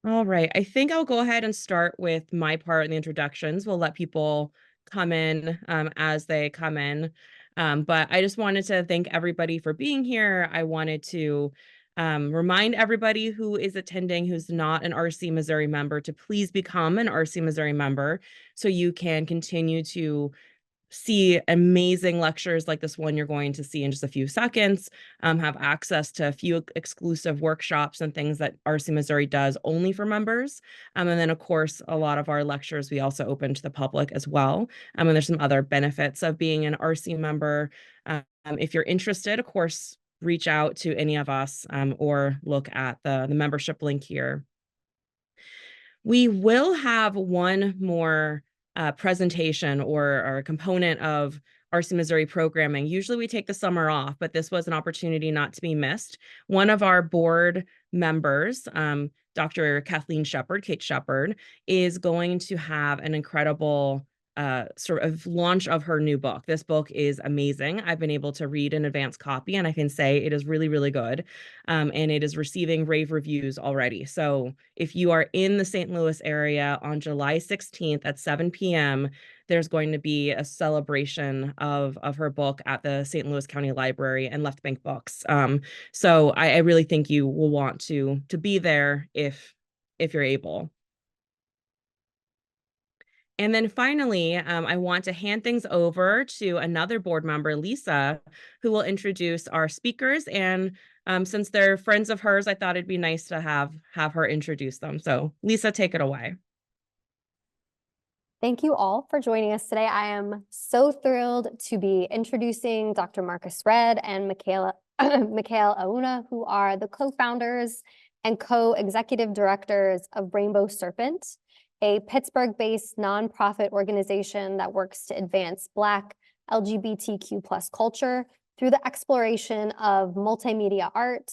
All right. I think I'll go ahead and start with my part in the introductions. We'll let people come in as they come in. But I just wanted to thank everybody for being here. I wanted to remind everybody who is attending who's not an ARCE-Missouri member to please become an ARCE-Missouri member so you can continue to see amazing lectures like this one you're going to see in just a few seconds, have access to a few exclusive workshops and things that ARCE-Missouri does only for members. And then, of course, a lot of our lectures we also open to the public as well. And there's some other benefits of being an ARCE member. If you're interested, of course, reach out to any of us or look at the membership link here. We will have one more presentation or a component of ARCE-Missouri programming. Usually we take the summer off, but this was an opportunity not to be missed. One of our board members, Dr. Kathleen Shepard, Kate Shepard, is going to have an incredible sort of launch of her new book. This book is amazing. I've been able to read an advanced copy, and I can say it is really, really good. And it is receiving rave reviews already. So if you are in the St. Louis area on July 16th at 7 p.m., there's going to be a celebration of her book at the St. Louis County Library and Left Bank Books. So I really think you will want to be there if you're able. And then finally, I want to hand things over to another board member, Lisa, who will introduce our speakers. And since they're friends of hers, I thought it'd be nice to have her introduce them. So Lisa, take it away. Thank you all for joining us today. I am so thrilled to be introducing Dr. Marques and Mikael Owunna, who are the co-founders and co-executive directors of Rainbow Serpent, a Pittsburgh-based nonprofit organization that works to advance Black LGBTQ+ culture through the exploration of multimedia art,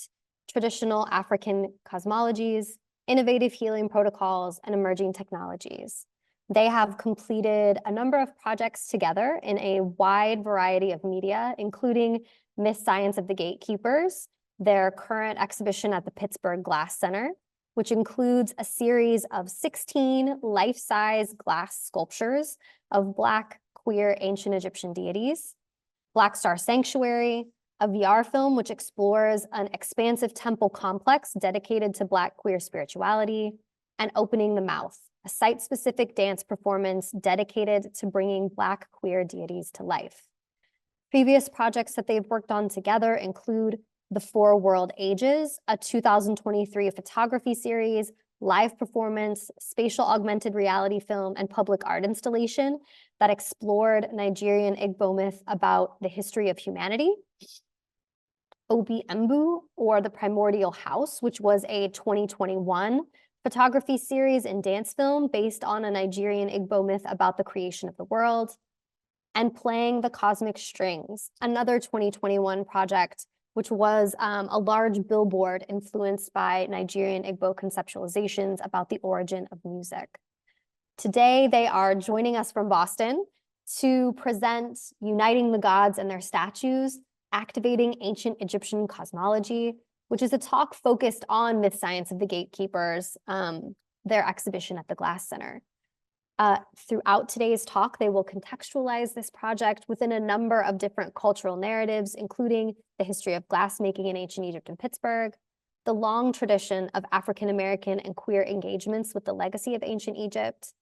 traditional African cosmologies, innovative healing protocols, and emerging technologies. They have completed a number of projects together in a wide variety of media, including Myth Science of the Gatekeepers, their current exhibition at the Pittsburgh Glass Center, which includes a series of 16 life-size glass sculptures of Black queer ancient Egyptian deities, Black Star Sanctuary, a VR film which explores an expansive temple complex dedicated to Black queer spirituality, and Opening the Mouth, a site-specific dance performance dedicated to bringing Black queer deities to life. Previous projects that they've worked on together include The Four World Ages, a 2023 photography series, live performance, spatial augmented reality film, and public art installation that explored Nigerian Igbo myth about the history of humanity. Obi Mbu, or The Primordial House, which was a 2021 photography series and dance film based on a Nigerian Igbo myth about the creation of the world, and Playing the Cosmic Strings, another 2021 project, which was a large billboard influenced by Nigerian Igbo conceptualizations about the origin of music. Today, they are joining us from Boston to present Uniting the Gods and Their Statues, Activating Ancient Egyptian Cosmology, which is a talk focused on Myth Science of the Gatekeepers, their exhibition at the Glass Center. Throughout today's talk, they will contextualize this project within a number of different cultural narratives, including the history of glassmaking in ancient Egypt and Pittsburgh, the long tradition of African-American and queer engagements with the legacy of ancient Egypt,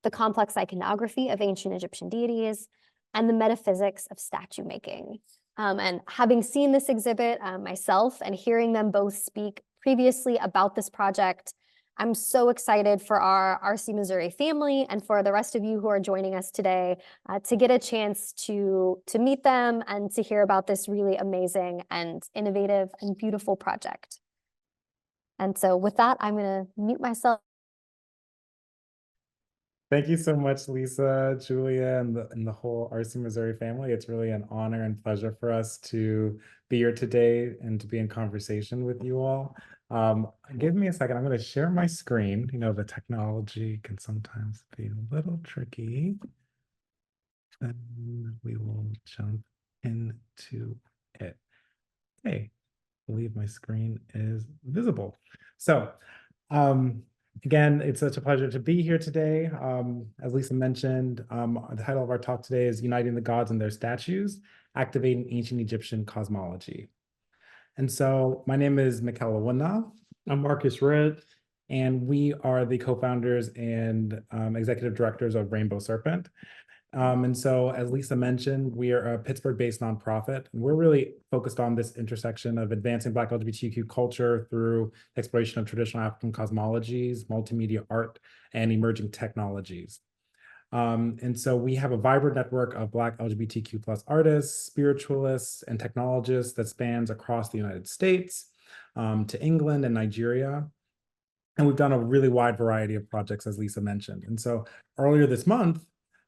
the complex iconography of ancient Egyptian deities, and the metaphysics of statue making. And having seen this exhibit myself and hearing them both speak previously about this project, I'm so excited for our ARCE-Missouri family and for the rest of you who are joining us today to get a chance to meet them and to hear about this really amazing and innovative and beautiful project. And so with that, I'm going to mute myself. Thank you so much, Lisa, Julia, and the whole ARCE-Missouri family. It's really an honor and pleasure for us to be here today and to be in conversation with you all. Give me a second. I'm going to share my screen. You know, the technology can sometimes be a little tricky. And we will jump into it. Okay, I believe my screen is visible. So, Again, it's such a pleasure to be here today. As Lisa mentioned, the title of our talk today is Uniting the Gods and Their Statues, Activating Ancient Egyptian Cosmology. And so my name is Mikael Owunna. I'm Marques Red. And we are the co-founders and executive directors of Rainbow Serpent. And so, as Lisa mentioned, we are a Pittsburgh-based nonprofit, and we're really focused on this intersection of advancing Black LGBTQ culture through exploration of traditional African cosmologies, multimedia art, and emerging technologies. And so we have a vibrant network of Black LGBTQ plus artists, spiritualists, and technologists that spans across the United States, to England and Nigeria. And we've done a really wide variety of projects, as Lisa mentioned. And so earlier this month,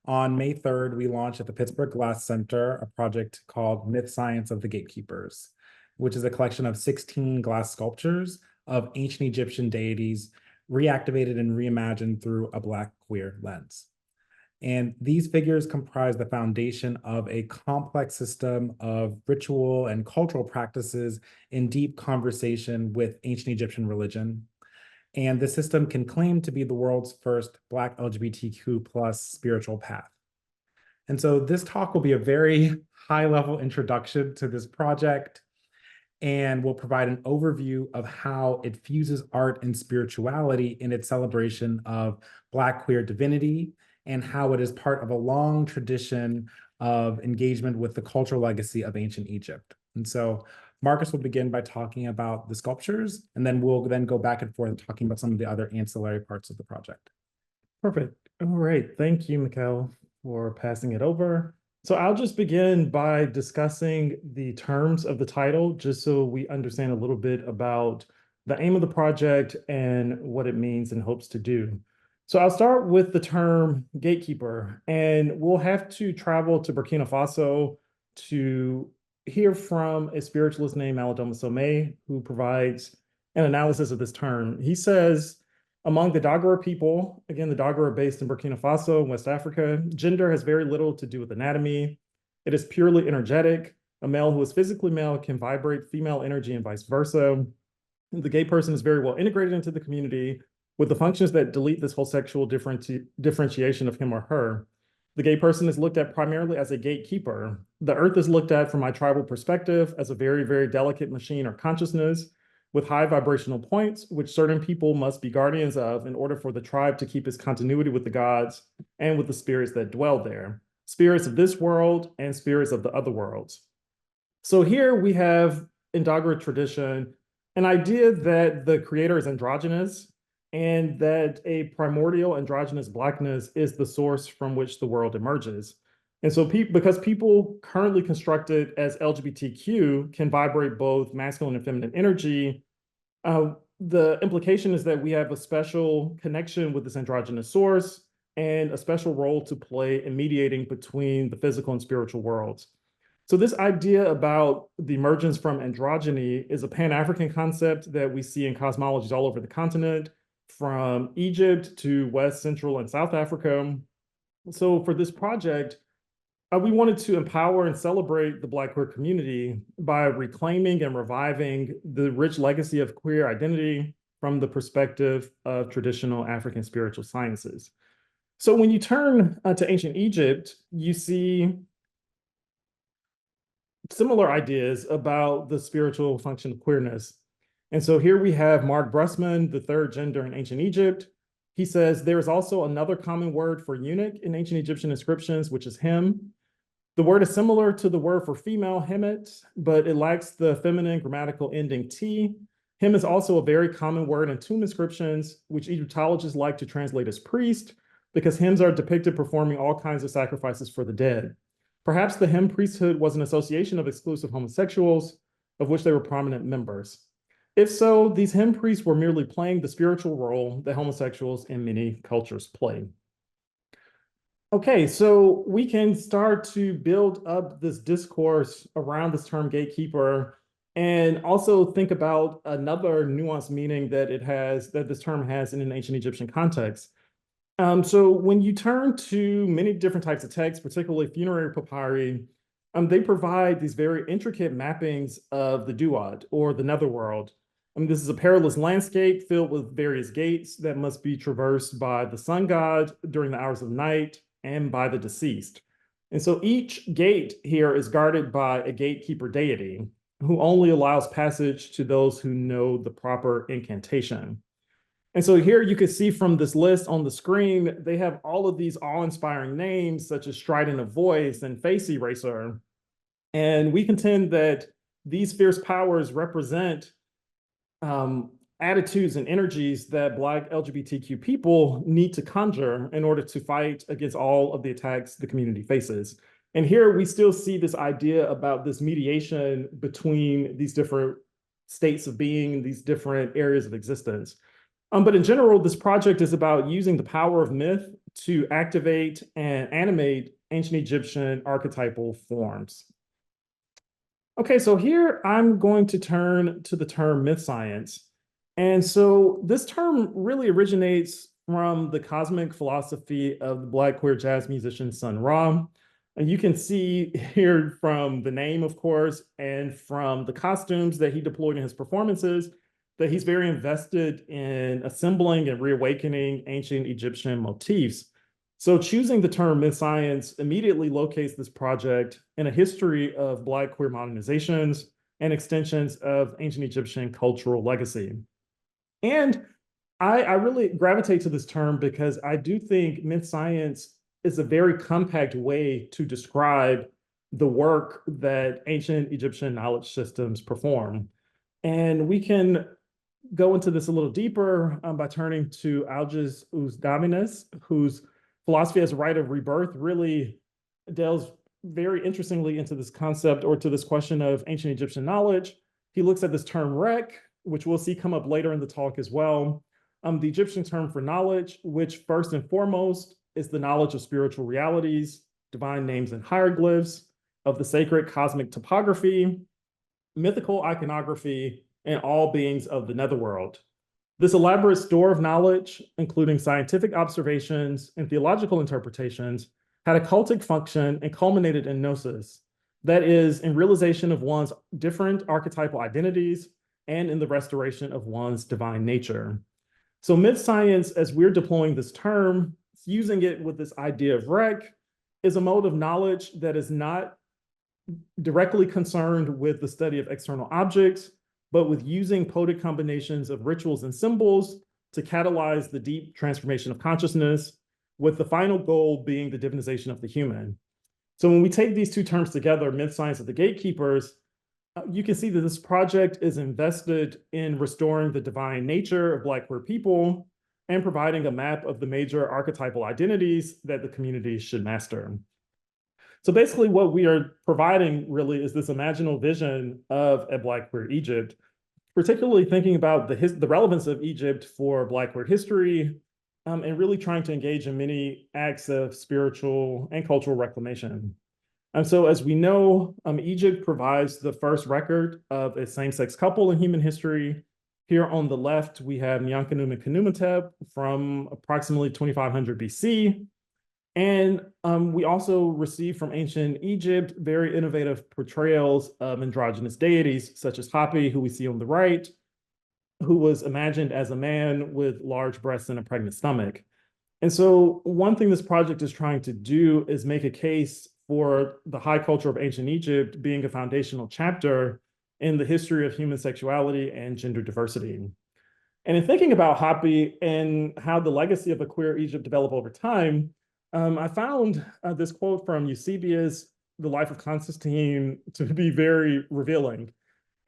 on May 3rd, we launched at the Pittsburgh Glass Center a project called Myth Science of the Gatekeepers, which is a collection of 16 glass sculptures of ancient Egyptian deities reactivated and reimagined through a Black queer lens. And these figures comprise the foundation of a complex system of ritual and cultural practices in deep conversation with ancient Egyptian religion. And the system can claim to be the world's first Black LGBTQ plus spiritual path. And so this talk will be a very high-level introduction to this project and will provide an overview of how it fuses art and spirituality in its celebration of Black queer divinity and how it is part of a long tradition of engagement with the cultural legacy of ancient Egypt. And so Marques will begin by talking about the sculptures, and then we'll go back and forth talking about some of the other ancillary parts of the project. Perfect. All right. Thank you, Mikael, for passing it over. So I'll just begin by discussing the terms of the title, just so we understand a little bit about the aim of the project and what it means and hopes to do. So I'll start with the term gatekeeper, and we'll have to travel to Burkina Faso to hear from a spiritualist named Aladoma Somé, who provides an analysis of this term. He says, among the Dagara people, again, the Dagara are based in Burkina Faso, West Africa, gender has very little to do with anatomy. It is purely energetic. A male who is physically male can vibrate female energy and vice versa. The gay person is very well integrated into the community with the functions that delete this whole sexual differentiation of him or her. The gay person is looked at primarily as a gatekeeper. The earth is looked at from my tribal perspective as a very, very delicate machine or consciousness with high vibrational points, which certain people must be guardians of in order for the tribe to keep its continuity with the gods and with the spirits that dwell there, spirits of this world and spirits of the other worlds. So here we have, in Dagara tradition, an idea that the creator is androgynous, and that a primordial androgynous Blackness is the source from which the world emerges. And so because people currently constructed as LGBTQ can vibrate both masculine and feminine energy, the implication is that we have a special connection with this androgynous source and a special role to play in mediating between the physical and spiritual worlds. So this idea about the emergence from androgyny is a Pan-African concept that we see in cosmologies all over the continent, from Egypt to West, Central, and South Africa. So for this project, we wanted to empower and celebrate the Black queer community by reclaiming and reviving the rich legacy of queer identity from the perspective of traditional African spiritual sciences. So when you turn to ancient Egypt, you see similar ideas about the spiritual function of queerness. And so here we have Mark Brusman, the third gender in ancient Egypt. He says there is also another common word for eunuch in ancient Egyptian inscriptions, which is him. The word is similar to the word for female, hemet, but it lacks the feminine grammatical ending T. Him is also a very common word in tomb inscriptions, which Egyptologists like to translate as priest, because hymns are depicted performing all kinds of sacrifices for the dead. Perhaps the hymn priesthood was an association of exclusive homosexuals, of which they were prominent members. If so, these hymn priests were merely playing the spiritual role that homosexuals in many cultures play. Okay, so we can start to build up this discourse around this term gatekeeper and also think about another nuanced meaning that this term has in an ancient Egyptian context. So when you turn to many different types of texts, particularly funerary papyri, they provide these very intricate mappings of the duat or the netherworld. This is a perilous landscape filled with various gates that must be traversed by the sun god during the hours of night and by the deceased. And so each gate here is guarded by a gatekeeper deity who only allows passage to those who know the proper incantation. And so here you can see from this list on the screen, they have all of these awe-inspiring names such as Strident of Voice and Face Eraser. And we contend that these fierce powers represent attitudes and energies that Black LGBTQ people need to conjure in order to fight against all of the attacks the community faces. And here we still see this idea about this mediation between these different states of being, these different areas of existence. But in general, this project is about using the power of myth to activate and animate ancient Egyptian archetypal forms. Okay, so here I'm going to turn to the term myth science. And so this term really originates from the cosmic philosophy of the Black queer jazz musician Sun Ra. And you can see here from the name, of course, and from the costumes that he deployed in his performances, that he's very invested in assembling and reawakening ancient Egyptian motifs. So choosing the term myth science immediately locates this project in a history of Black queer modernizations and extensions of ancient Egyptian cultural legacy. And I really gravitate to this term because I do think myth science is a very compact way to describe the work that ancient Egyptian knowledge systems perform. And we can go into this a little deeper by turning to Algis Uzdavinas, whose philosophy as a rite of rebirth really delves very interestingly into this concept or to this question of ancient Egyptian knowledge. He looks at this term rek, which we'll see come up later in the talk as well. The Egyptian term for knowledge, which first and foremost is the knowledge of spiritual realities, divine names and hieroglyphs, of the sacred cosmic topography, mythical iconography, and all beings of the netherworld. This elaborate store of knowledge, including scientific observations and theological interpretations, had a cultic function and culminated in gnosis, that is, in realization of one's different archetypal identities and in the restoration of one's divine nature. So myth science, as we're deploying this term, using it with this idea of rek, is a mode of knowledge that is not directly concerned with the study of external objects, but with using poetic combinations of rituals and symbols to catalyze the deep transformation of consciousness, with the final goal being the divinization of the human. So when we take these two terms together, myth science of the gatekeepers, you can see that this project is invested in restoring the divine nature of Black queer people and providing a map of the major archetypal identities that the community should master. So basically what we are providing really is this imaginal vision of a Black queer Egypt, particularly thinking about the relevance of Egypt for Black queer history, and really trying to engage in many acts of spiritual and cultural reclamation. And so as we know, Egypt provides the first record of a same-sex couple in human history. Here on the left, we have Nyankanu and Khnumhotep from approximately 2500 BC. And we also receive from ancient Egypt very innovative portrayals of androgynous deities, such as Hapi, who we see on the right, who was imagined as a man with large breasts and a pregnant stomach. And so one thing this project is trying to do is make a case for the high culture of ancient Egypt being a foundational chapter in the history of human sexuality and gender diversity. And in thinking about Hapi and how the legacy of a queer Egypt developed over time, I found this quote from Eusebius, The Life of Constantine, to be very revealing.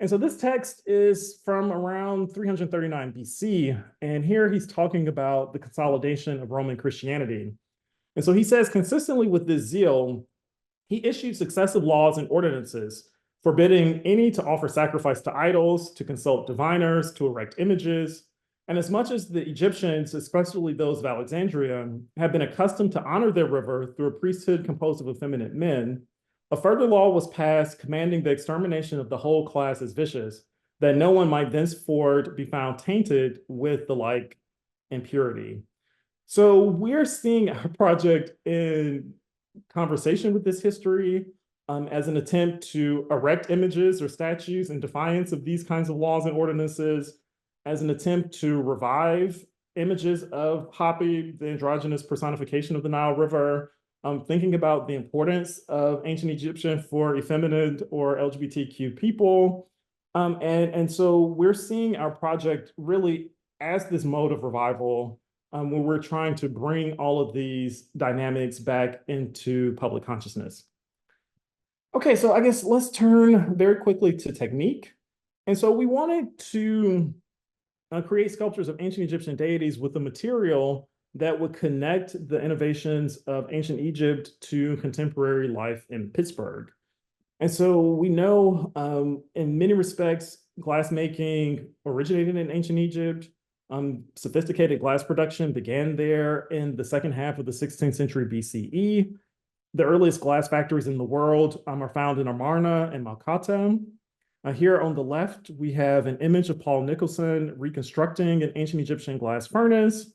And so this text is from around 339 BC, and here he's talking about the consolidation of Roman Christianity. And so he says, consistently with this zeal, he issued successive laws and ordinances, forbidding any to offer sacrifice to idols, to consult diviners, to erect images. And as much as the Egyptians, especially those of Alexandria, have been accustomed to honor their river through a priesthood composed of effeminate men, a further law was passed commanding the extermination of the whole class as vicious, that no one might thenceforward be found tainted with the like impurity. So we're seeing our project in conversation with this history, as an attempt to erect images or statues in defiance of these kinds of laws and ordinances, as an attempt to revive images of Hapi, the androgynous personification of the Nile River, thinking about the importance of ancient Egyptian for effeminate or LGBTQ people. And so we're seeing our project really as this mode of revival, where we're trying to bring all of these dynamics back into public consciousness. Okay, so I guess let's turn very quickly to technique. And so we wanted to create sculptures of ancient Egyptian deities with a material that would connect the innovations of ancient Egypt to contemporary life in Pittsburgh. And so we know in many respects, glassmaking originated in ancient Egypt. Sophisticated glass production began there in the second half of the 16th century BCE. The earliest glass factories in the world are found in Amarna and Malkata. Here on the left, we have an image of Paul Nicholson reconstructing an ancient Egyptian glass furnace.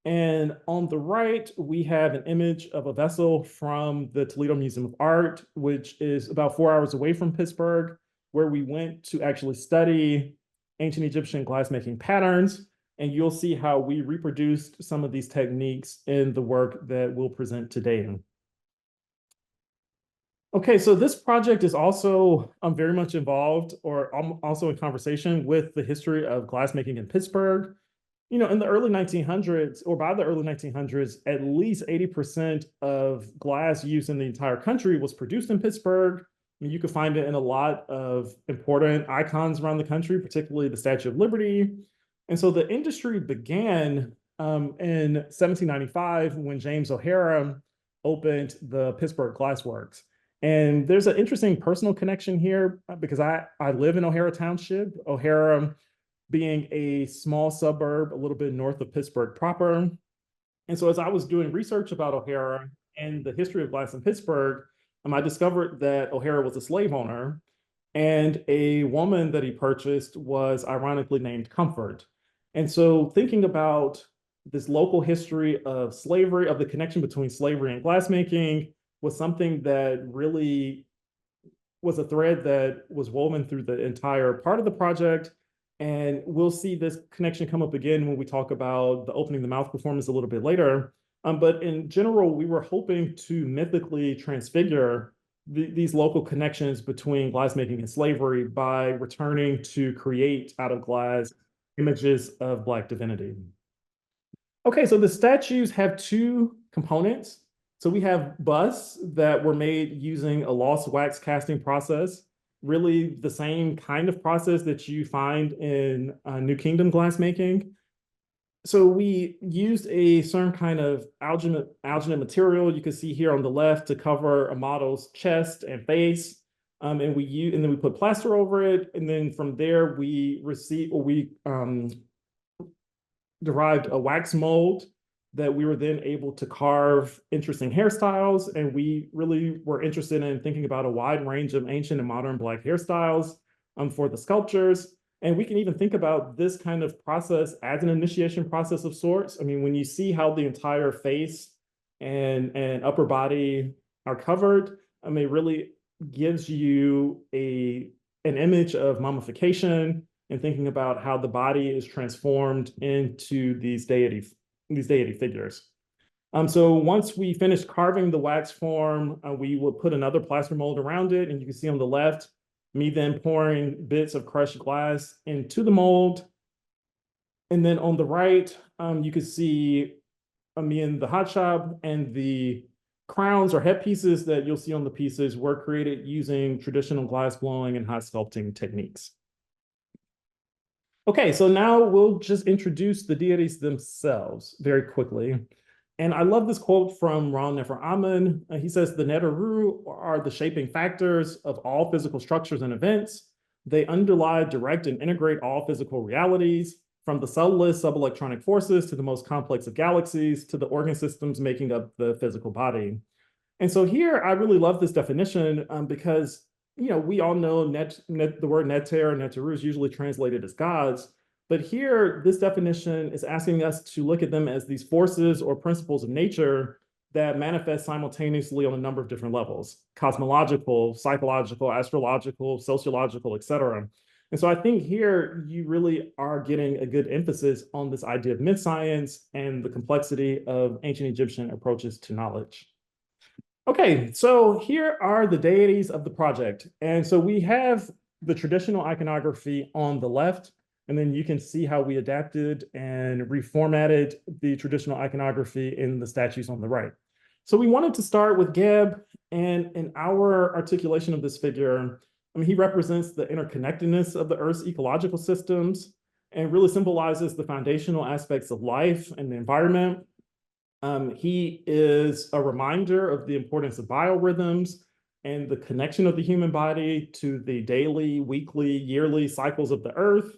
And on the right, we have an image of a vessel from the Toledo Museum of Art, which is about 4 hours away from Pittsburgh, where we went to actually study ancient Egyptian glassmaking patterns. And you'll see how we reproduced some of these techniques in the work that we'll present today. Okay, so this project is also very much involved or also in conversation with the history of glassmaking in Pittsburgh. You know, in the early 1900s, or by the early 1900s, at least 80% of glass used in the entire country was produced in Pittsburgh. I mean, you could find it in a lot of important icons around the country, particularly the Statue of Liberty. And so the industry began in 1795 when James O'Hara opened the Pittsburgh Glass Works. And there's an interesting personal connection here because I live in O'Hara Township, O'Hara being a small suburb a little bit north of Pittsburgh proper. And so as I was doing research about O'Hara and the history of glass in Pittsburgh, I discovered that O'Hara was a slave owner and a woman that he purchased was ironically named Comfort. And so thinking about this local history of slavery, of the connection between slavery and glassmaking, was something that really was a thread that was woven through the entire part of the project. And we'll see this connection come up again when we talk about the opening the mouth performance a little bit later. But in general, we were hoping to mythically transfigure these local connections between glassmaking and slavery by returning to create out of glass images of Black divinity. Okay, so the statues have two components. So we have busts that were made using a lost wax casting process, really the same kind of process that you find in New Kingdom glassmaking. So we used a certain kind of alginate material you can see here on the left to cover a model's chest and face. And then we put plaster over it. And then from there, we derived a wax mold that we were then able to carve interesting hairstyles. And we really were interested in thinking about a wide range of ancient and modern Black hairstyles for the sculptures. And we can even think about this kind of process as an initiation process of sorts. I mean, when you see how the entire face and upper body are covered, I mean, it really gives you an image of mummification and thinking about how the body is transformed into these deity figures. So once we finished carving the wax form, we would put another plaster mold around it. And you can see on the left, me then pouring bits of crushed glass into the mold. And then on the right, you can see me in the hot shop, and the crowns or headpieces that you'll see on the pieces were created using traditional glass blowing and hot sculpting techniques. Okay, so now we'll just introduce the deities themselves very quickly. And I love this quote from Ron Nefer Amen. He says, "The Neteru are the shaping factors of all physical structures and events. They underlie, direct, and integrate all physical realities, from the subtlest subelectronic forces to the most complex of galaxies to the organ systems making up the physical body." And so here, I really love this definition because we all know the word neter, neteru is usually translated as gods. But here, this definition is asking us to look at them as these forces or principles of nature that manifest simultaneously on a number of different levels: cosmological, psychological, astrological, sociological, etc. And so I think here you really are getting a good emphasis on this idea of myth science and the complexity of ancient Egyptian approaches to knowledge. Okay, so here are the deities of the project. And so we have the traditional iconography on the left, and then you can see how we adapted and reformatted the traditional iconography in the statues on the right. So we wanted to start with Geb, and in our articulation of this figure, I mean, he represents the interconnectedness of the Earth's ecological systems and really symbolizes the foundational aspects of life and the environment. He is a reminder of the importance of biorhythms and the connection of the human body to the daily, weekly, yearly cycles of the Earth.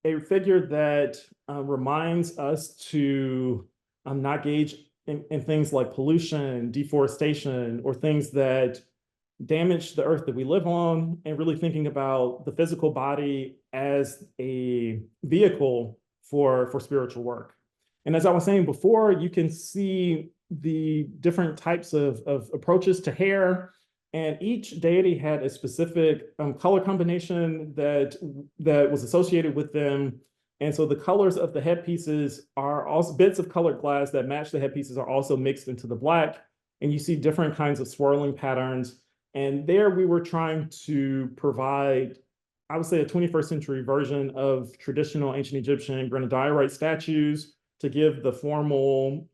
A figure that reminds us to not engage in things like pollution, deforestation, or things that damage the Earth that we live on, and really thinking about the physical body as a vehicle for spiritual work. And as I was saying before, you can see the different types of approaches to hair, and each deity had a specific color combination that was associated with them. And so the colors of the headpieces are also bits of colored glass that match the headpieces are also mixed into the black. And you see different kinds of swirling patterns. And there we were trying to provide, I would say, a 21st century version of traditional ancient Egyptian granodiorite statues to give the formal,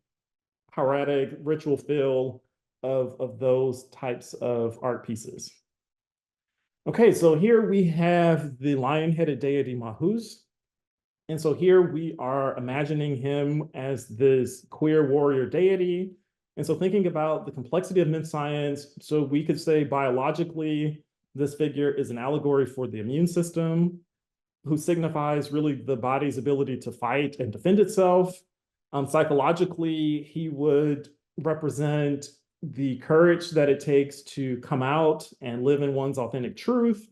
hieratic, ritual feel of those types of art pieces. Okay, so here we have the lion-headed deity Mahus. And so here we are imagining him as this queer warrior deity. And so thinking about the complexity of myth science, so we could say biologically, this figure is an allegory for the immune system, who signifies really the body's ability to fight and defend itself. Psychologically, he would represent the courage that it takes to come out and live in one's authentic truth.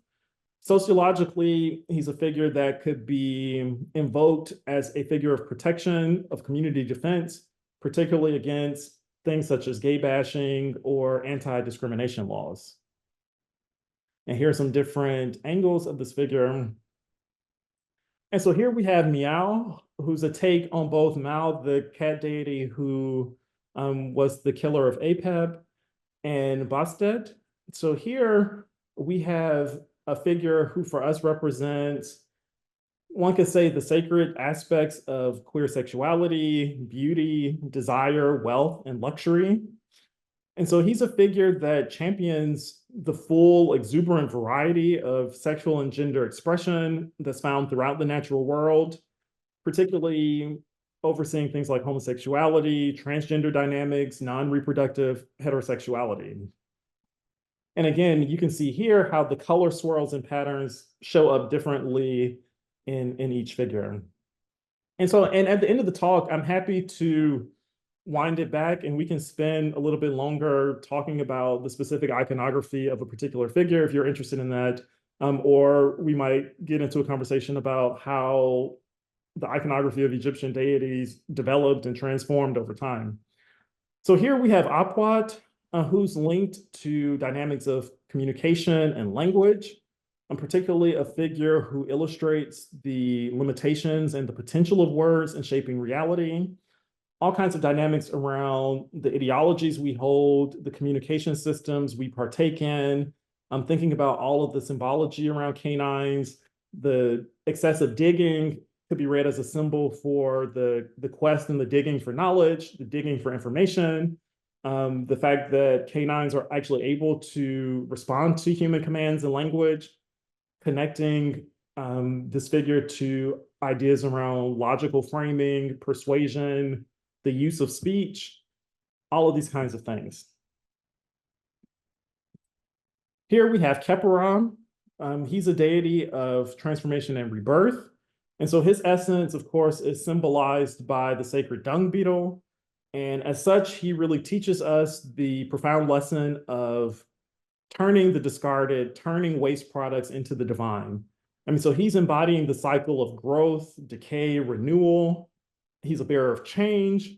Sociologically, he's a figure that could be invoked as a figure of protection, of community defense, particularly against things such as gay bashing or anti-discrimination laws. And here are some different angles of this figure. And so here we have Meow, who's a take on both Mao, the cat deity who was the killer of Apep, and Bastet. So here we have a figure who for us represents, one could say, the sacred aspects of queer sexuality, beauty, desire, wealth, and luxury. And so he's a figure that champions the full exuberant variety of sexual and gender expression that's found throughout the natural world, particularly overseeing things like homosexuality, transgender dynamics, non-reproductive heterosexuality. And again, you can see here how the color swirls and patterns show up differently in each figure. And so, and at the end of the talk, I'm happy to wind it back and we can spend a little bit longer talking about the specific iconography of a particular figure if you're interested in that. Or we might get into a conversation about how the iconography of Egyptian deities developed and transformed over time. So here we have Apwat, who's linked to dynamics of communication and language, and particularly a figure who illustrates the limitations and the potential of words in shaping reality. All kinds of dynamics around the ideologies we hold, the communication systems we partake in. I'm thinking about all of the symbology around canines. The excessive digging could be read as a symbol for the quest and the digging for knowledge, the digging for information. The fact that canines are actually able to respond to human commands and language, connecting this figure to ideas around logical framing, persuasion, the use of speech, all of these kinds of things. Here we have Keperam. He's a deity of transformation and rebirth. And so his essence, of course, is symbolized by the sacred dung beetle. And as such, he really teaches us the profound lesson of turning the discarded, turning waste products into the divine. I mean, so he's embodying the cycle of growth, decay, renewal. He's a bearer of change.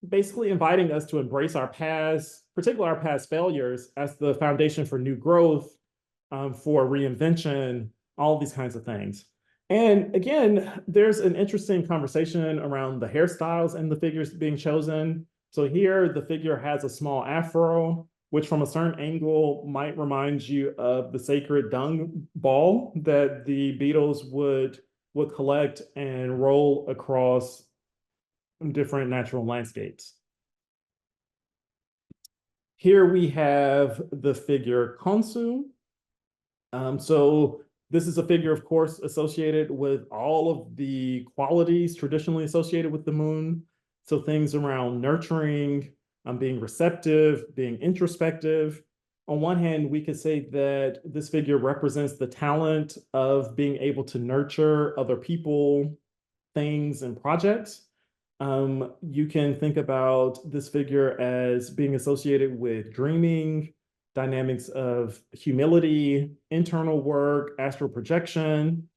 basically inviting us to embrace our past, particularly our past failures, as the foundation for new growth, for reinvention, all these kinds of things. And again, there's an interesting conversation around the hairstyles and the figures being chosen. So here, the figure has a small afro, which from a certain angle might remind you of the sacred dung ball that the Beatles would collect and roll across different natural landscapes. Here we have the figure Khonsu. So this is a figure, of course, associated with all of the qualities traditionally associated with the moon. So things around nurturing, being receptive, being introspective. On one hand, we could say that this figure represents the talent of being able to nurture other people, things, and projects. You can think about this figure as being associated with dreaming, dynamics of humility, internal work, astral projection.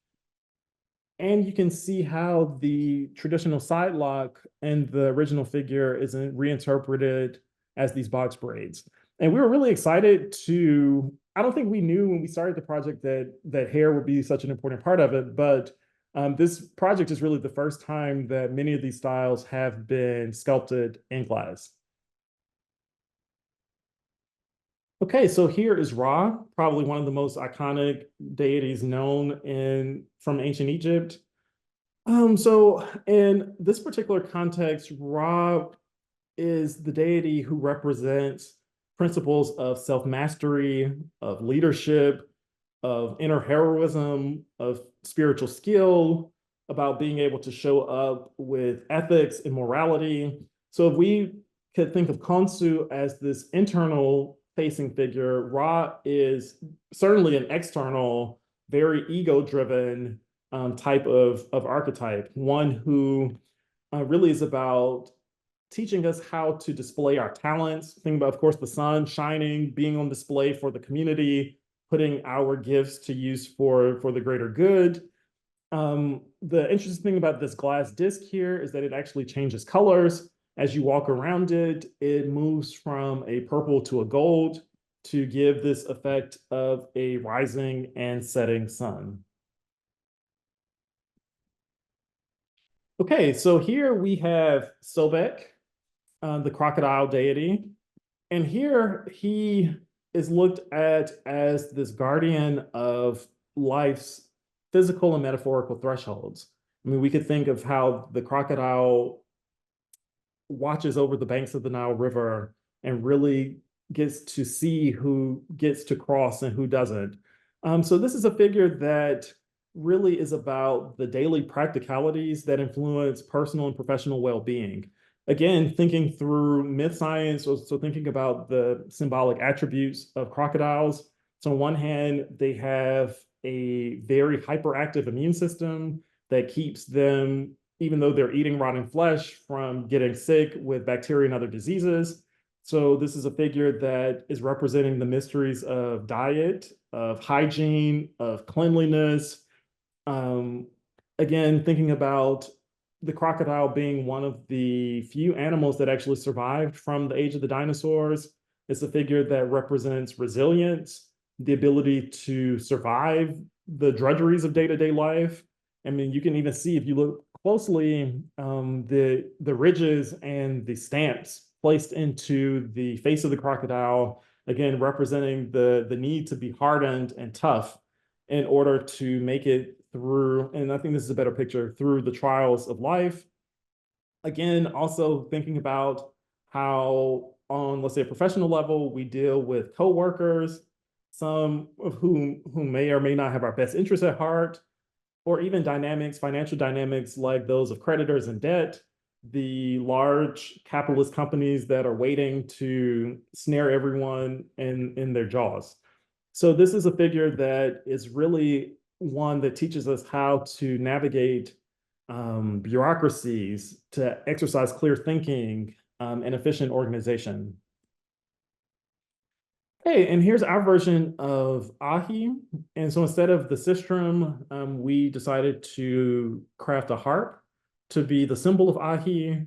And you can see how the traditional side lock and the original figure is reinterpreted as these box braids. And we were really excited to, I don't think we knew when we started the project that hair would be such an important part of it, but this project is really the first time that many of these styles have been sculpted in glass. Okay, so here is Ra, probably one of the most iconic deities known from ancient Egypt. So in this particular context, Ra is the deity who represents principles of self-mastery, of leadership, of inner heroism, of spiritual skill, about being able to show up with ethics and morality. So if we could think of Khonsu as this internal facing figure, Ra is certainly an external, very ego-driven type of archetype, one who really is about teaching us how to display our talents. Think about, of course, the sun shining, being on display for the community, putting our gifts to use for the greater good. The interesting thing about this glass disc here is that it actually changes colors. As you walk around it, it moves from a purple to a gold to give this effect of a rising and setting sun. Okay, so here we have Sobek, the crocodile deity. And here he is looked at as this guardian of life's physical and metaphorical thresholds. I mean, we could think of how the crocodile watches over the banks of the Nile River and really gets to see who gets to cross and who doesn't. So this is a figure that really is about the daily practicalities that influence personal and professional well-being. Again, thinking through myth science, so thinking about the symbolic attributes of crocodiles. So on one hand, they have a very hyperactive immune system that keeps them, even though they're eating rotting flesh, from getting sick with bacteria and other diseases. So this is a figure that is representing the mysteries of diet, of hygiene, of cleanliness. Again, thinking about the crocodile being one of the few animals that actually survived from the age of the dinosaurs. It's a figure that represents resilience, the ability to survive the drudgeries of day-to-day life. I mean, you can even see, if you look closely, the ridges and the stamps placed into the face of the crocodile, again, representing the need to be hardened and tough in order to make it through, and I think this is a better picture, through the trials of life. Again, also thinking about how on, let's say, a professional level, we deal with coworkers, some of whom may or may not have our best interests at heart, or even dynamics, financial dynamics like those of creditors and debt, the large capitalist companies that are waiting to snare everyone in their jaws. So this is a figure that is really one that teaches us how to navigate bureaucracies, to exercise clear thinking and efficient organization. Okay, and here's our version of Ahi. And so instead of the sistrum, we decided to craft a harp to be the symbol of Ahi.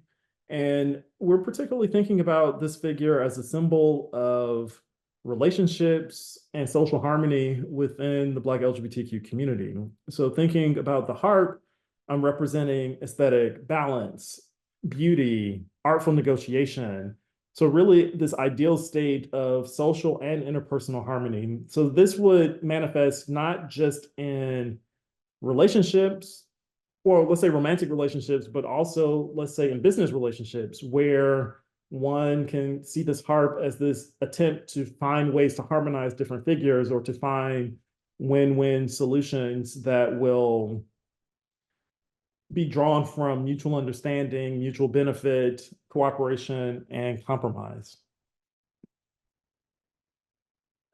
And we're particularly thinking about this figure as a symbol of relationships and social harmony within the Black LGBTQ community. So thinking about the harp, I'm representing aesthetic balance, beauty, artful negotiation. So really this ideal state of social and interpersonal harmony. So this would manifest not just in relationships, or let's say romantic relationships, but also let's say in business relationships where one can see this harp as this attempt to find ways to harmonize different figures or to find win-win solutions that will be drawn from mutual understanding, mutual benefit, cooperation, and compromise.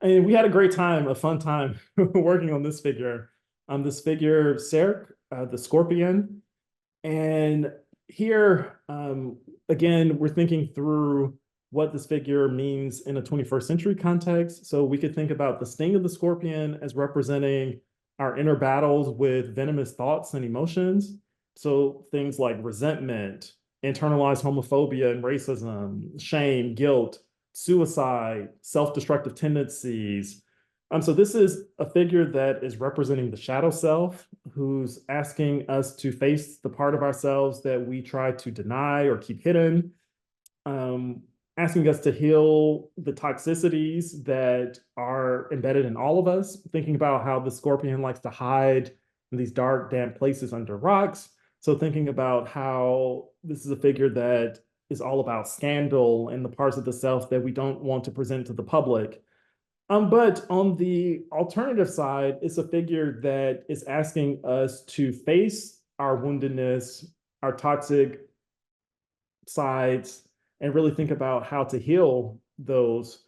And we had a great time, a fun time working on this figure. This figure, Serk, the scorpion. And here, again, we're thinking through what this figure means in a 21st century context. So we could think about the sting of the scorpion as representing our inner battles with venomous thoughts and emotions. So things like resentment, internalized homophobia and racism, shame, guilt, suicide, self-destructive tendencies. So this is a figure that is representing the shadow self, who's asking us to face the part of ourselves that we try to deny or keep hidden, asking us to heal the toxicities that are embedded in all of us, thinking about how the scorpion likes to hide in these dark, damp places under rocks. So thinking about how this is a figure that is all about scandal and the parts of the self that we don't want to present to the public. But on the alternative side, it's a figure that is asking us to face our woundedness, our toxic sides, and really think about how to heal those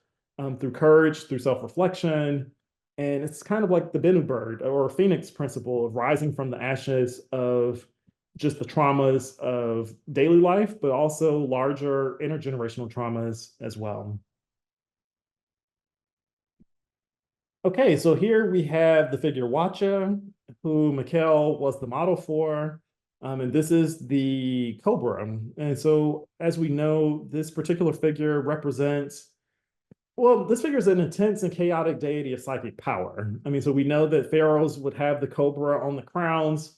through courage, through self-reflection. And it's kind of like the Bennu bird or Phoenix principle of rising from the ashes of just the traumas of daily life, but also larger intergenerational traumas as well. Okay, so here we have the figure Wacha, who Mikael was the model for, and this is the cobra. And so as we know, this particular figure represents, well, this figure is an intense and chaotic deity of psychic power. I mean, so we know that pharaohs would have the cobra on the crowns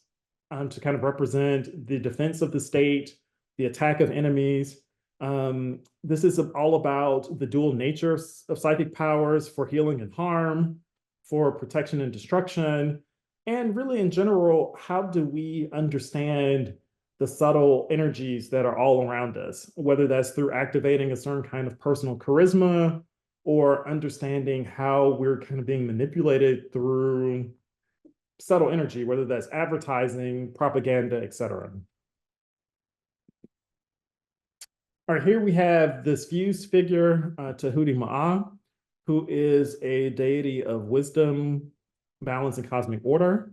to kind of represent the defense of the state, the attack of enemies. This is all about the dual nature of psychic powers for healing and harm, for protection and destruction, and really in general, how do we understand the subtle energies that are all around us, whether that's through activating a certain kind of personal charisma or understanding how we're kind of being manipulated through subtle energy, whether that's advertising, propaganda, etc. All right, here we have this fused figure, Tahuti Ma'a, who is a deity of wisdom, balance, and cosmic order.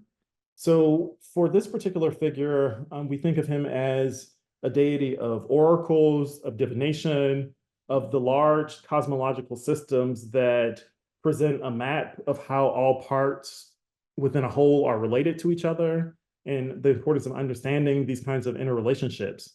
So for this particular figure, we think of him as a deity of oracles, of divination, of the large cosmological systems that present a map of how all parts within a whole are related to each other, and the importance of understanding these kinds of interrelationships.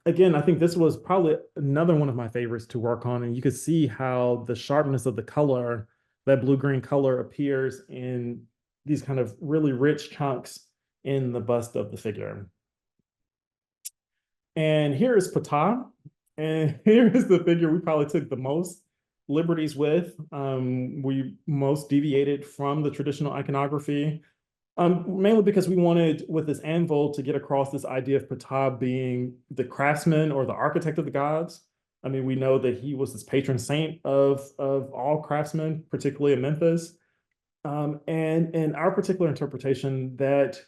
Again, I think this was probably another one of my favorites to work on, and you could see how the sharpness of the color, that blue-green color, appears in these kind of really rich chunks in the bust of the figure. And here is Ptah, and here is the figure we probably took the most liberties with. We most deviated from the traditional iconography. Mainly because we wanted, with this anvil, to get across this idea of Ptah being the craftsman or the architect of the gods. I mean, we know that he was this patron saint of all craftsmen, particularly in Memphis. And in our particular interpretation, that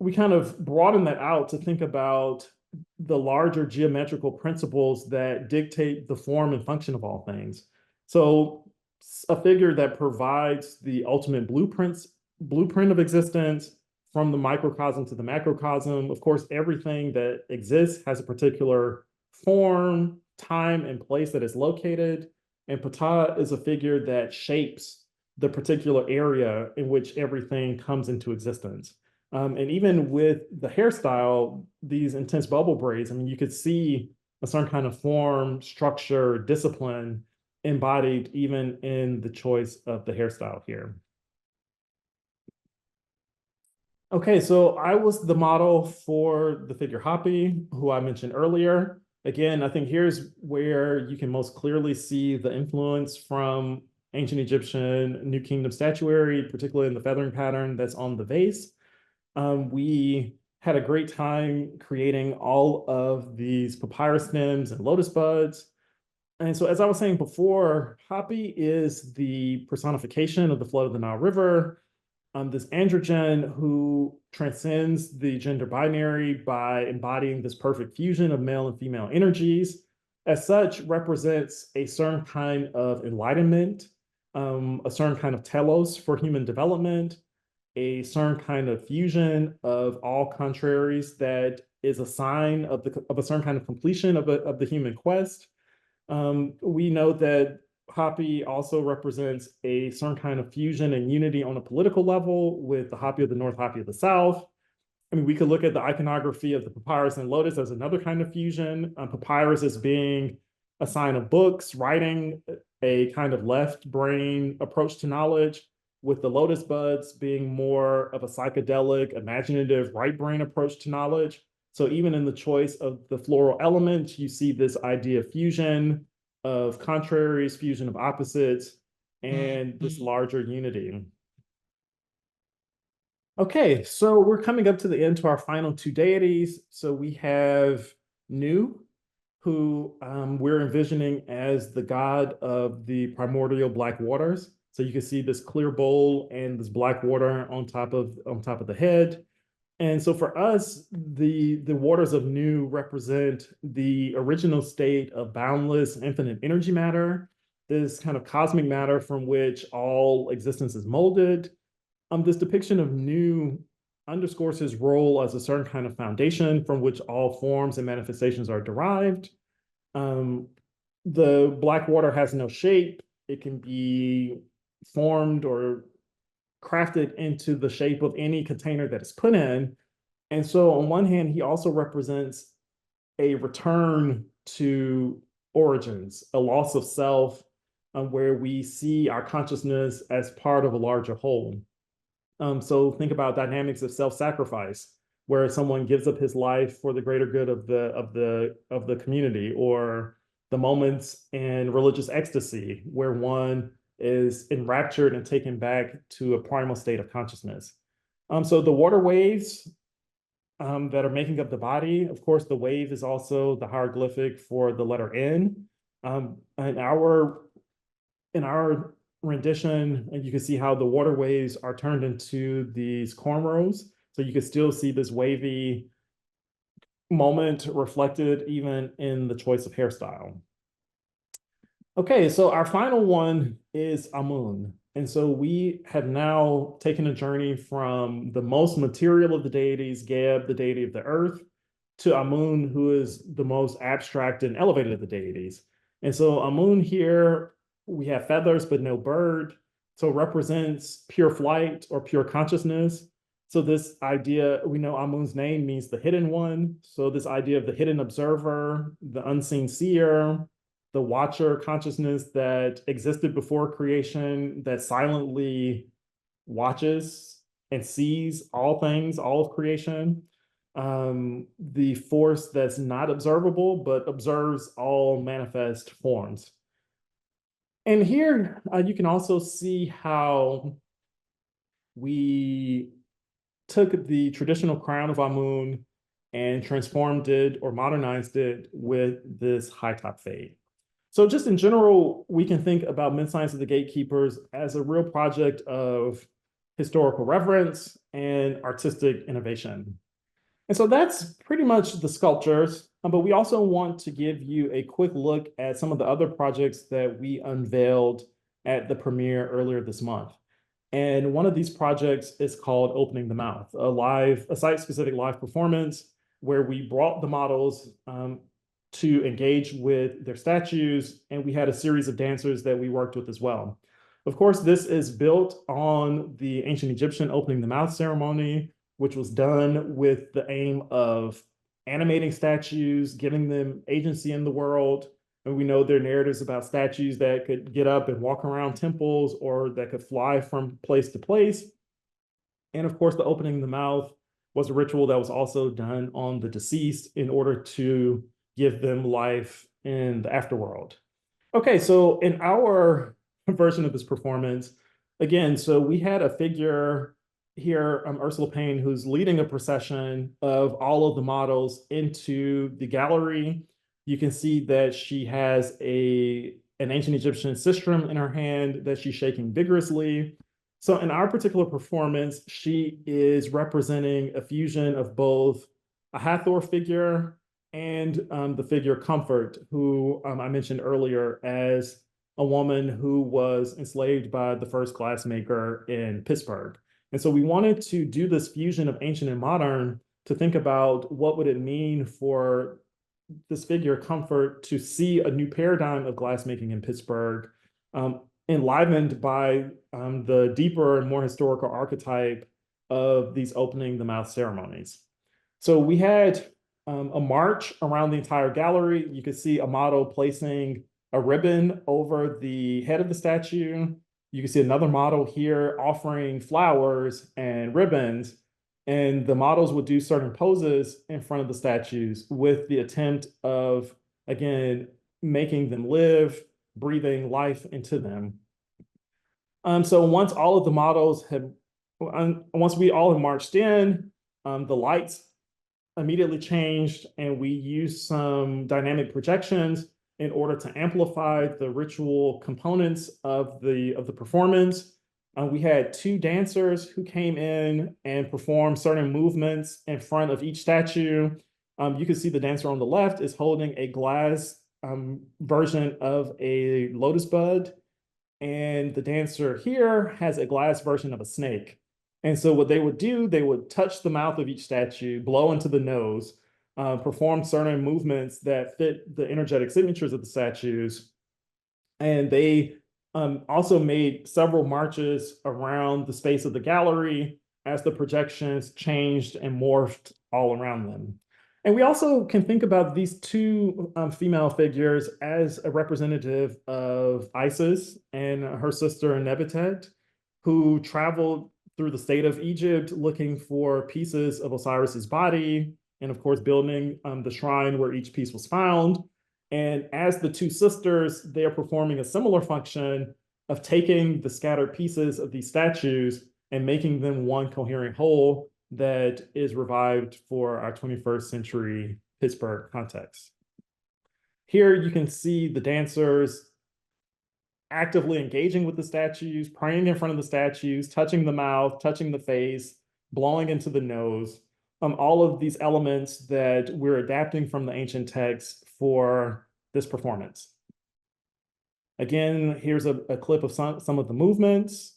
we kind of broaden that out to think about the larger geometrical principles that dictate the form and function of all things. So a figure that provides the ultimate blueprint of existence from the microcosm to the macrocosm. Of course, everything that exists has a particular form, time, and place that is located. And Ptah is a figure that shapes the particular area in which everything comes into existence. And even with the hairstyle, these intense bubble braids, I mean, you could see a certain kind of form, structure, discipline embodied even in the choice of the hairstyle here. Okay, so I was the model for the figure Hapi, who I mentioned earlier. Again, I think here's where you can most clearly see the influence from ancient Egyptian New Kingdom statuary, particularly in the feathering pattern that's on the vase. We had a great time creating all of these papyrus stems and lotus buds. And so, as I was saying before, Hapi is the personification of the flood of the Nile River. This androgen who transcends the gender binary by embodying this perfect fusion of male and female energies, as such, represents a certain kind of enlightenment, a certain kind of telos for human development, a certain kind of fusion of all contraries that is a sign of a certain kind of completion of the human quest. We know that Hapi also represents a certain kind of fusion and unity on a political level with the Hapi of the North, Hapi of the South. I mean, we could look at the iconography of the papyrus and lotus as another kind of fusion. Papyrus as being a sign of books, writing, a kind of left brain approach to knowledge, with the lotus buds being more of a psychedelic, imaginative, right brain approach to knowledge. So even in the choice of the floral element, you see this idea of fusion, of contraries, fusion of opposites, and this larger unity. Okay, so we're coming up to the end to our final two deities. So we have Nu, who we're envisioning as the god of the primordial black waters. So you can see this clear bowl and this black water on top of the head. And so for us, the waters of Nu represent the original state of boundless, infinite energy matter, this kind of cosmic matter from which all existence is molded. This depiction of Nu underscores his role as a certain kind of foundation from which all forms and manifestations are derived. The black water has no shape. It can be formed or crafted into the shape of any container that is put in. And so on one hand, he also represents a return to origins, a loss of self, where we see our consciousness as part of a larger whole. So think about dynamics of self-sacrifice, where someone gives up his life for the greater good of the community, or the moments in religious ecstasy, where one is enraptured and taken back to a primal state of consciousness. So the water waves that are making up the body, of course, the wave is also the hieroglyphic for the letter N. In our rendition, and you can see how the water waves are turned into these cornrows. So you can still see this wavy moment reflected even in the choice of hairstyle. Okay, so our final one is Amun. And so we have now taken a journey from the most material of the deities, Geb, the deity of the earth, to Amun, who is the most abstract and elevated of the deities. And so Amun here, we have feathers, but no bird. So it represents pure flight or pure consciousness. So this idea, we know Amun's name means the hidden one. So this idea of the hidden observer, the unseen seer, the watcher consciousness that existed before creation, that silently watches and sees all things, all of creation. The force that's not observable, but observes all manifest forms. And here you can also see how we took the traditional crown of Amun and transformed it or modernized it with this high top fade. So just in general, we can think about Mid-Science of the Gatekeepers as a real project of historical reverence and artistic innovation. And so that's pretty much the sculptures, but we also want to give you a quick look at some of the other projects that we unveiled at the premiere earlier this month. And one of these projects is called Opening the Mouth, a site-specific live performance where we brought the models to engage with their statues, and we had a series of dancers that we worked with as well. Of course, this is built on the ancient Egyptian opening the mouth ceremony, which was done with the aim of animating statues, giving them agency in the world. And we know there are narratives about statues that could get up and walk around temples or that could fly from place to place. And of course, the opening of the mouth was a ritual that was also done on the deceased in order to give them life in the afterworld. Okay, so in our version of this performance, again, so we had a figure here, Ursula Payne, who's leading a procession of all of the models into the gallery. You can see that she has an ancient Egyptian sistrum in her hand that she's shaking vigorously. So in our particular performance, she is representing a fusion of both a Hathor figure and the figure Comfort, who I mentioned earlier as a woman who was enslaved by the first glassmaker in Pittsburgh. And so we wanted to do this fusion of ancient and modern to think about what would it mean for this figure Comfort to see a new paradigm of glassmaking in Pittsburgh, enlivened by the deeper and more historical archetype of these opening the mouth ceremonies. So we had a march around the entire gallery. You could see a model placing a ribbon over the head of the statue. You can see another model here offering flowers and ribbons, and the models would do certain poses in front of the statues with the attempt of, again, making them live, breathing life into them. So once all of the models had, once we all had marched in, the lights immediately changed, and we used some dynamic projections in order to amplify the ritual components of the performance. We had two dancers who came in and performed certain movements in front of each statue. You can see the dancer on the left is holding a glass version of a lotus bud, and the dancer here has a glass version of a snake. And so what they would do, they would touch the mouth of each statue, blow into the nose, perform certain movements that fit the energetic signatures of the statues. And they also made several marches around the space of the gallery as the projections changed and morphed all around them. And we also can think about these two female figures as a representative of Isis and her sister Nebutet, who traveled through the state of Egypt looking for pieces of Osiris's body, and of course building the shrine where each piece was found. And as the two sisters, they are performing a similar function of taking the scattered pieces of these statues and making them one coherent whole that is revived for our 21st century Pittsburgh context. Here you can see the dancers actively engaging with the statues, praying in front of the statues, touching the mouth, touching the face, blowing into the nose. All of these elements that we're adapting from the ancient texts for this performance. Again, here's a clip of some of the movements.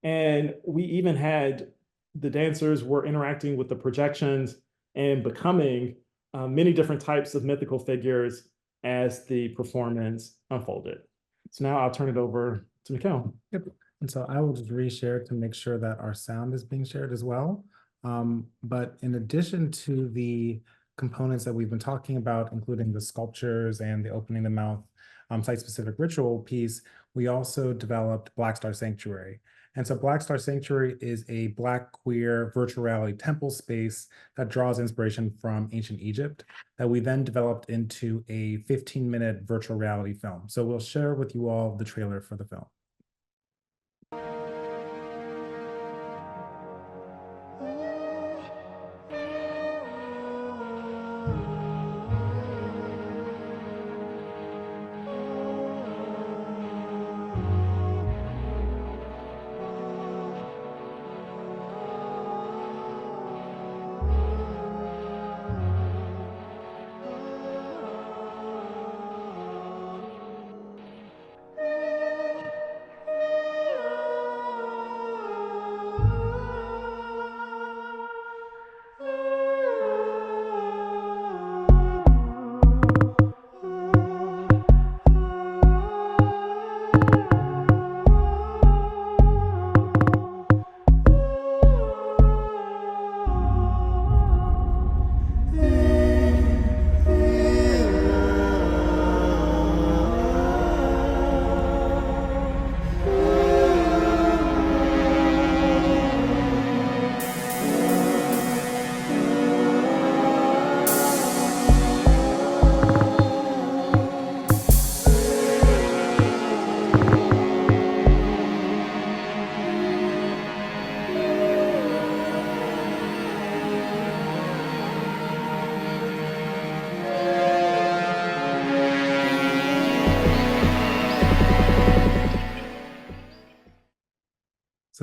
And we even had the dancers were interacting with the projections and becoming many different types of mythical figures as the performance unfolded. So now I'll turn it over to Mikael. Yep. And so I will just reshare to make sure that our sound is being shared as well. But in addition to the components that we've been talking about, including the sculptures and the opening the mouth site-specific ritual piece, we also developed Black Star Sanctuary. And so Black Star Sanctuary is a Black queer virtual reality temple space that draws inspiration from ancient Egypt that we then developed into a 15-minute virtual reality film. So we'll share with you all the trailer for the film.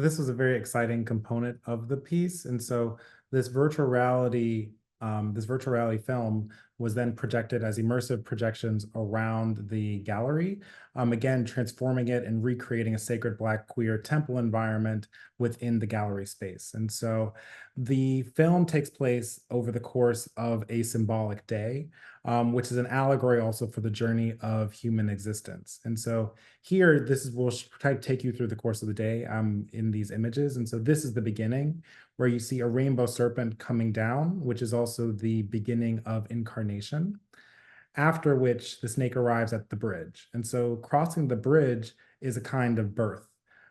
this was a very exciting component of the piece. And so this virtual reality film was then projected as immersive projections around the gallery, again, transforming it and recreating a sacred Black queer temple environment within the gallery space. And so the film takes place over the course of a symbolic day, which is an allegory also for the journey of human existence. And so here, we'll try to take you through the course of the day in these images. And so this is the beginning, where you see a rainbow serpent coming down, which is also the beginning of incarnation, after which the snake arrives at the bridge. And so crossing the bridge is a kind of birth.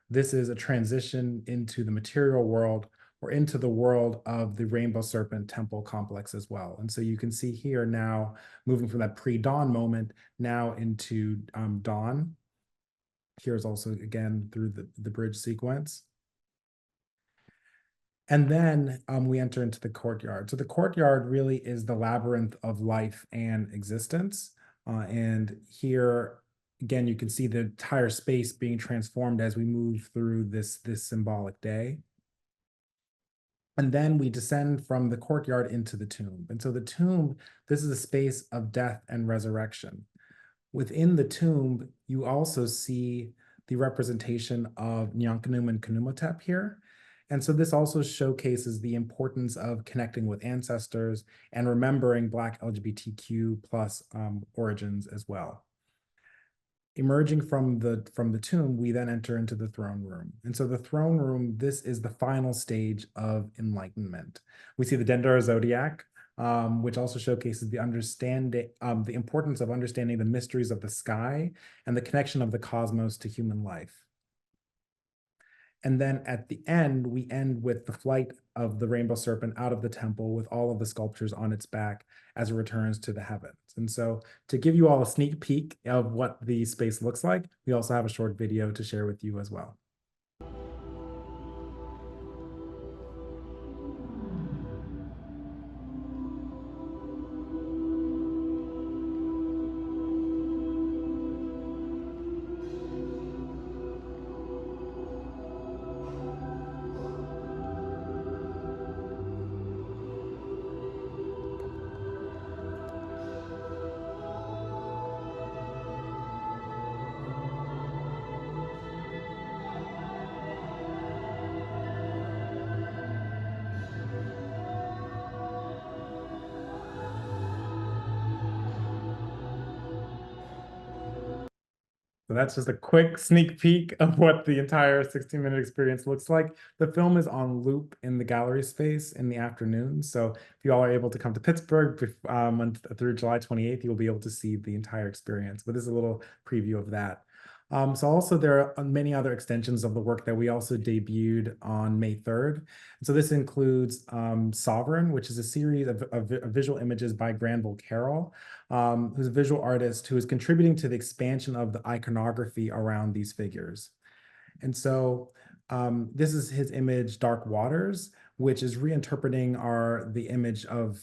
This is a transition into the material world, or into the world of the Rainbow Serpent temple complex as well. And so you can see here now, moving from that pre-dawn moment now into dawn. Here's also, again, through the bridge sequence. And then we enter into the courtyard. So the courtyard really is the labyrinth of life and existence. And here, again, you can see the entire space being transformed as we move through this symbolic day. And then we descend from the courtyard into the tomb. And so the tomb, this is a space of death and resurrection. Within the tomb, you also see the representation of Nyankanum and Knumatep here. And so this also showcases the importance of connecting with ancestors and remembering Black LGBTQ plus origins as well. Emerging from the tomb, we then enter into the throne room. And so the throne room, this is the final stage of enlightenment. We see the Dendera Zodiac, which also showcases the importance of understanding the mysteries of the sky and the connection of the cosmos to human life. And then at the end, we end with the flight of the rainbow serpent out of the temple with all of the sculptures on its back as it returns to the heavens. And so to give you all a sneak peek of what the space looks like, we also have a short video to share with you as well. So that's just a quick sneak peek of what the entire 16-minute experience looks like. The film is on loop in the gallery space in the afternoon. So if you all are able to come to Pittsburgh through July 28th, you'll be able to see the entire experience. But this is a little preview of that. So also there are many other extensions of the work that we also debuted on May 3rd. And so this includes Sovereign, which is a series of visual images by Granville Carroll, who's a visual artist who is contributing to the expansion of the iconography around these figures. And so this is his image, Dark Waters, which is reinterpreting the image of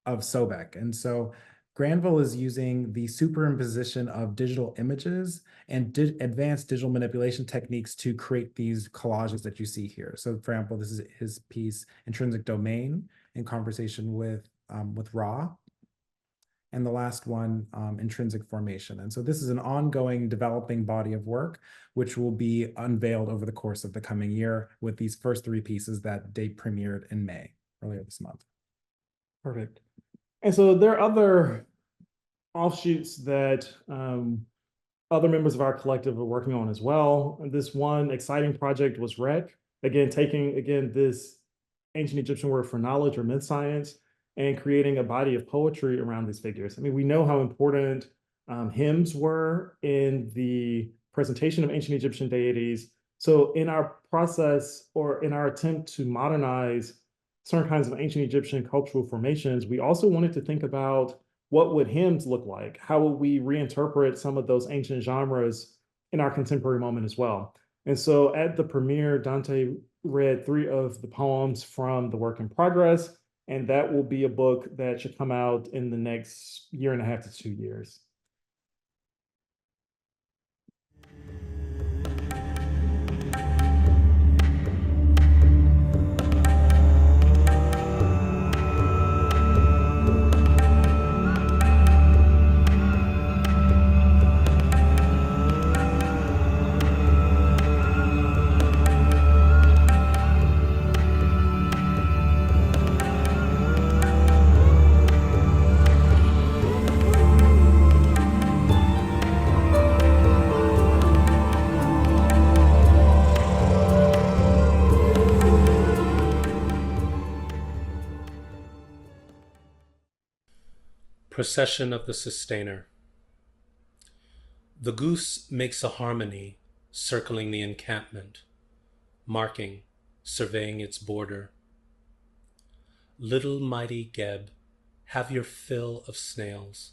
Sobek. And so Granville is using the superimposition of digital images and advanced digital manipulation techniques to create these collages that you see here. So for example, this is his piece, Intrinsic Domain, in conversation with Ra. And the last one, Intrinsic Formation. And so this is an ongoing developing body of work, which will be unveiled over the course of the coming year with these first three pieces that they premiered in May, earlier this month. Perfect. And so there are other offshoots that other members of our collective are working on as well. This one exciting project was REC, taking this ancient Egyptian word for knowledge or myth science and creating a body of poetry around these figures. I mean, we know how important hymns were in the presentation of ancient Egyptian deities. So in our process, or in our attempt to modernize certain kinds of ancient Egyptian cultural formations, we also wanted to think about what would hymns look like? How would we reinterpret some of those ancient genres in our contemporary moment as well? And so at the premiere, Dante read 3 of the poems from the work in progress, and that will be a book that should come out in the next 1.5 to 2 years. Procession of the Sustainer. The goose makes a harmony, circling the encampment, marking, surveying its border. Little mighty Geb, have your fill of snails.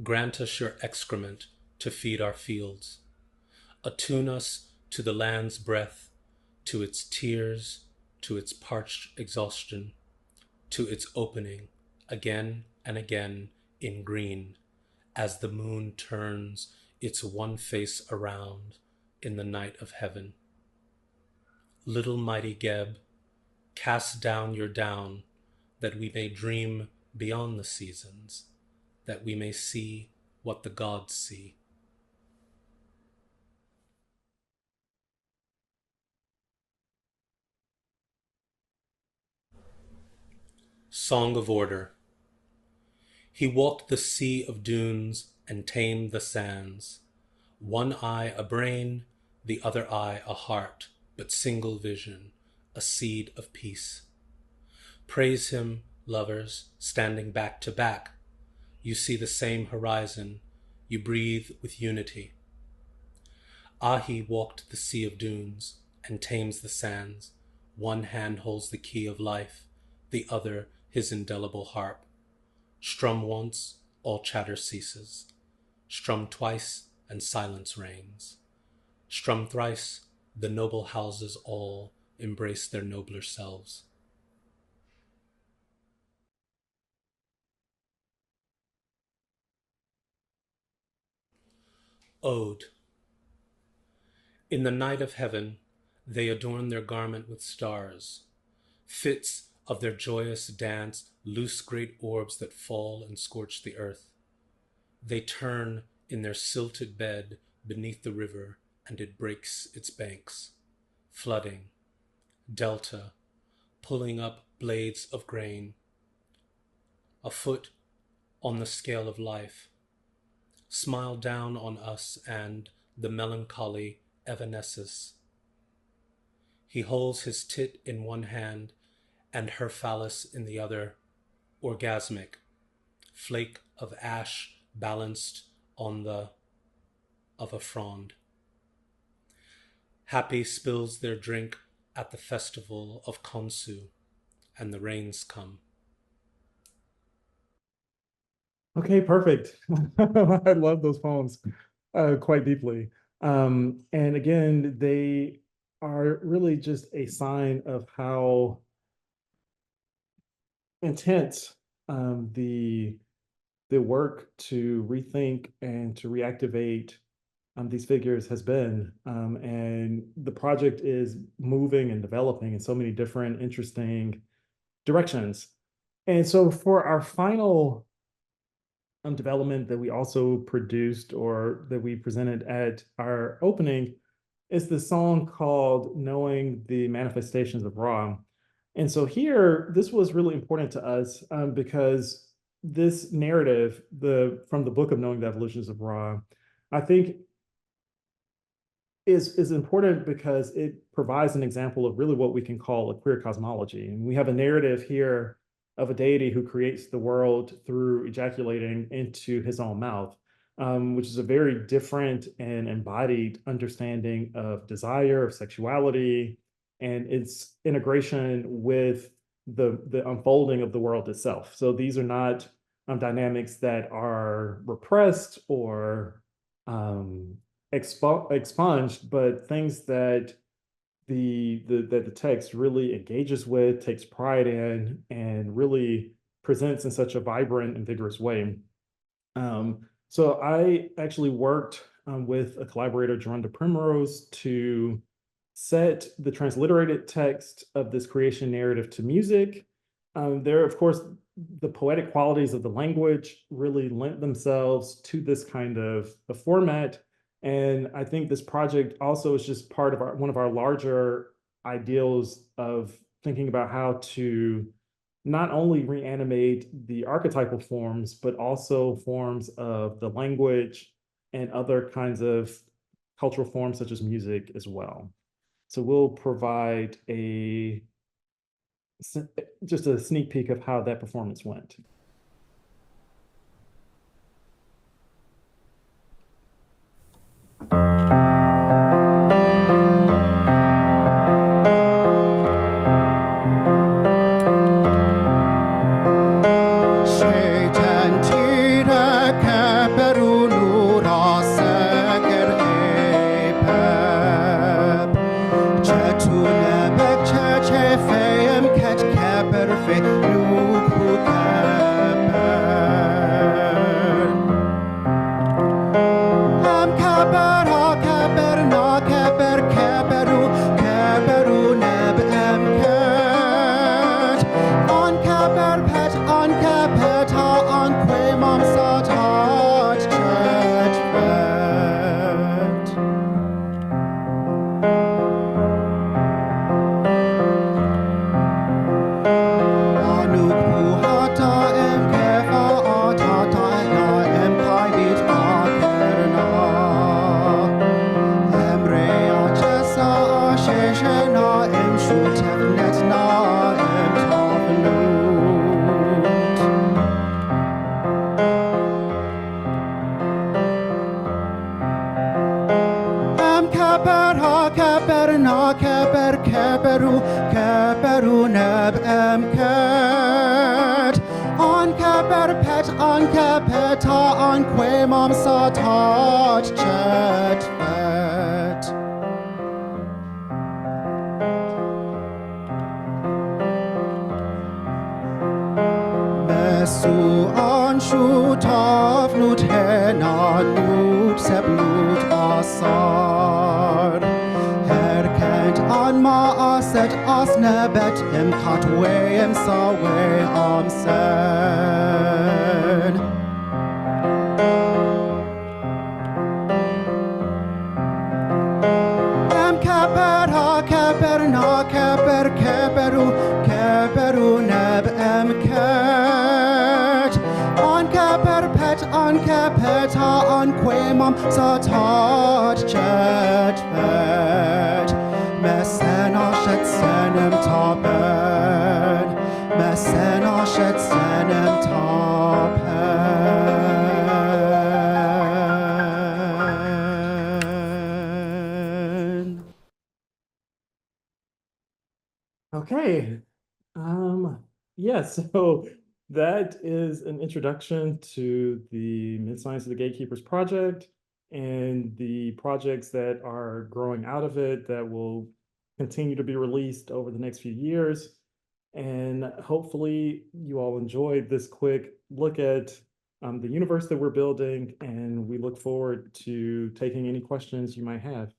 Grant us your excrement to feed our fields. Attune us to the land's breath, to its tears, to its parched exhaustion, to its opening, again and again in green, as the moon turns its one face around in the night of heaven. Little mighty Geb, cast down your down, that we may dream beyond the seasons, that we may see what the gods see. Song of Order. He walked the sea of dunes and tamed the sands. One eye a brain, the other eye a heart, but single vision, a seed of peace. Praise him, lovers, standing back to back. You see the same horizon, you breathe with unity. Ahi walked the sea of dunes and tames the sands. One hand holds the key of life, the other his indelible harp. Strum once, all chatter ceases. Strum twice, and silence reigns. Strum thrice, the noble houses all embrace their nobler selves. Ode. In the night of heaven, they adorn their garment with stars. Fits of their joyous dance loose great orbs that fall and scorch the earth. They turn in their silted bed beneath the river, and it breaks its banks, flooding, delta, pulling up blades of grain, a foot on the scale of life. Smile down on us and the melancholy evanesces. He holds his tit in one hand and her phallus in the other, orgasmic, flake of ash balanced on the of a frond. Happy spills their drink at the festival of Khonsu, and the rains come. Okay, perfect. I love those poems quite deeply. And again, they are really just a sign of how intense the work to rethink and to reactivate these figures has been. And the project is moving and developing in so many different interesting directions. And so for our final development that we also produced or that we presented at our opening is the song called Knowing the Manifestations of Ra. And so here, this was really important to us because this narrative, from the book of Knowing the Evolutions of Ra, I think is important because it provides an example of really what we can call a queer cosmology. And we have a narrative here of a deity who creates the world through ejaculating into his own mouth, which is a very different and embodied understanding of desire, of sexuality, and its integration with the unfolding of the world itself. So these are not dynamics that are repressed or expunged, but things that the text really engages with, takes pride in, and really presents in such a vibrant and vigorous way. So I actually worked with a collaborator, Geronda Primrose, to set the transliterated text of this creation narrative to music. There, of course, the poetic qualities of the language really lent themselves to this kind of a format. And I think this project also is just part of one of our larger ideals of thinking about how to not only reanimate the archetypal forms, but also forms of the language and other kinds of cultural forms such as music as well. So we'll provide just a sneak peek of how that performance went. Okay. Yeah, so that is an introduction to the Mid-Science of the Gatekeepers project and the projects that are growing out of it that will continue to be released over the next few years. And hopefully you all enjoyed this quick look at the universe that we're building, and we look forward to taking any questions you might have.